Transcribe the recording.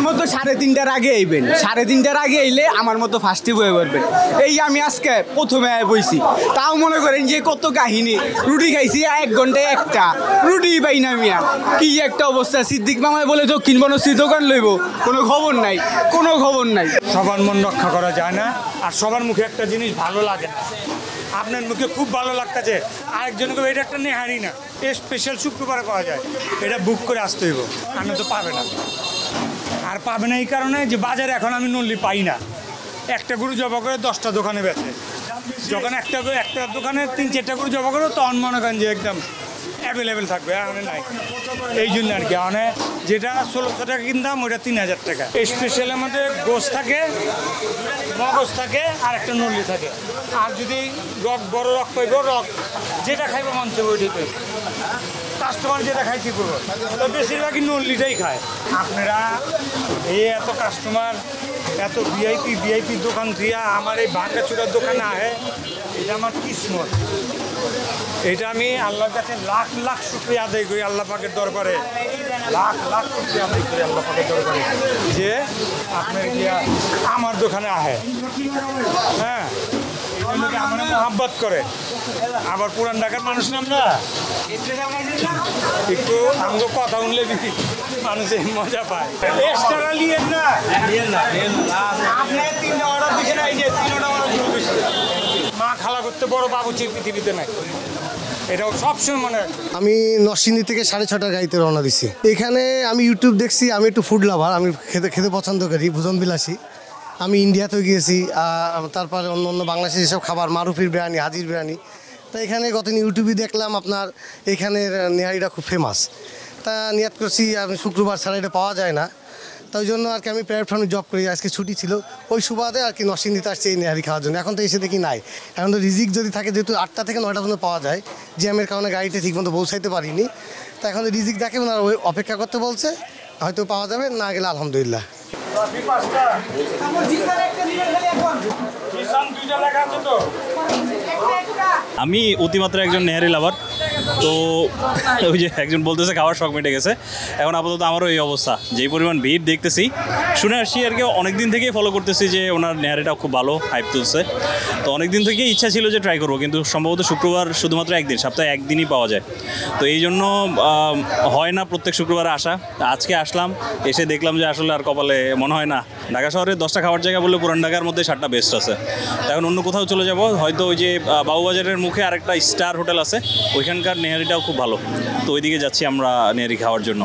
মতো 3:30টার আগে আইবেন, 3:30টার আগে আইলে আমার মতো ফার্স্টে বয়ে পড়বেন। এই আমি আজকে প্রথমে বইছি, তাও মনে করেন যে কত কাহিনী। রুটি খাইছি 1 ঘন্টায় একটা রুটি পাই না মিয়া, কি একটা অবস্থা। সিদ্দিক মামায় বলে দক্ষিণ বনশ্রী দোকান লইব, কোনো খবর নাই, কোনো খবর নাই। সবার মন রক্ষা করা যায় না, আর সবার মুখে একটা জিনিস ভালো লাগে না। আপনার মুখে খুব ভালো লাগতেছে, আরেকজনকে এটা একটা নেহারি না, স্পেশাল শুক্রবারে পাওয়া যায়, এটা বুক করে আসতে হইব, আমি তো পাবে না। আর পাবে না এই কারণে যে বাজারে এখন আমি নল্লি পাই না। একটা গরু জবা করে 10টা দোকানে বেচে, যখন একটা দোকানে 3-4টা গরু জবা করো তখন মনে করেন যে একদম অ্যাভেলেবেল থাকবে, মানে নাই। এই জন্য আর কি মানে যেটা 1600 টাকা কিনতাম ওইটা 3000 টাকা। স্পেশালের মধ্যে গোস থাকে, মগজ থাকে, আর একটা নল্লি থাকে। আর যদি বড় রক পাইব, রক যেটা খাইব মন চাইব ওইটাই পাইব। কাস্টমার যেটা খাই কি করবো, তো বেশিরভাগই নল্লিটাই খায়। আপনারা এই এত কাস্টমার, এত ভিআইপি দোকান দিয়া আমার এই ভাঙ্গাচুরার দোকানে আহে, এটা আমার কিসমত। এটা আমি আল্লাহর কাছে লাখ লাখ শুকরিয়া আদায় করি, আল্লাহ পাকের দরবারে লাখ লাখ শুকরিয়া আদায় করি আল্লাহ পাকের দরবারে যে আপনার গিয়া আমার দোকানে আহে। হ্যাঁ, আমার মহাব্বত করে। আবার পুরান ঢাকার মানুষ না আমরা, একটু আমাকে কথা শুনলে মানুষে মজা পায়। এক্সট্রা লিয়েন না, আপনি 3টা অর্ডার দিচ্ছেন, এই যে 3টা অর্ডার বেশি। মা খালা করতে বড় বাবুচি পৃথিবীতে নাই, এটাও সবসময় মনে রাখবে। আমি নরসিংদী থেকে 6:30টার গাড়িতে রওনা দিছি। এখানে আমি ইউটিউব দেখছি, আমি একটু ফুড লাভার, আমি খেতে পছন্দ করি, ভোজন বিলাসী। আমি ইন্ডিয়াতেও গিয়েছি, তারপরে অন্য বাংলাদেশের যেসব খাবার, মারুফির বিরিয়ানি, হাজির বিরিয়ানি। তা এখানে গতদিন ইউটিউবে দেখলাম আপনার এখানের নেহারিটা খুব ফেমাস। তা নিয়াত করছি, আমি শুক্রবার ছাড়া এটা পাওয়া যায় না, তাই জন্য আর কি আমি প্রাইভেট ফার্মে জব করি, আজকে ছুটি ছিল, ওই সুবাদে আর কি নরসিংদীতে আসছে এই নেহারি খাওয়ার জন্য। এখন তো এসে দেখি নাই, এখন তো রিজিক যদি থাকে, যেহেতু 8টা থেকে 9টা পর্যন্ত পাওয়া যায়, জ্যামের কারণে গাড়িতে ঠিকমতো পৌঁছাইতে পারিনি। তা এখন রিজিক দেখে ওনারা ওই অপেক্ষা করতে বলছে, হয়তো পাওয়া যাবে, না গেলে আলহামদুলিল্লাহ। আমি অতিমাত্রা একজন নেহারি লাভার, তো ওই যে একজন বলতেছে খাওয়ার শখ মিটে গেছে। এখন আপাতত আমারও এই অবস্থা, যেই পরিমাণ ভিড় দেখতেছি, শুনে আসছি আর কি, অনেক দিন থেকেই ফলো করতেছি যে ওনার নেহারিটা খুব ভালো হাইপ তুলছে। তো অনেক দিন থেকেই ইচ্ছা ছিল যে ট্রাই করবো, কিন্তু সম্ভবত শুক্রবার শুধুমাত্র একদিন, সপ্তাহে একদিনই পাওয়া যায়। তো এই জন্য হয় না প্রত্যেক শুক্রবারে আসা। আজকে আসলাম, এসে দেখলাম যে আসলে আর কপালে মনে হয় না। ঢাকা শহরে 10টা খাওয়ার জায়গা বললে পুরান ঢাকার মধ্যে 7টা বেস্ট আছে। এখন অন্য কোথাও চলে যাব, হয়তো ওই যে বাবুবাজারের মুখে আরেকটা স্টার হোটেল আছে, ওইখানকার নেহারিটাও খুব ভালো। তো ওইদিকে যাচ্ছি আমরা নেহারি খাওয়ার জন্য।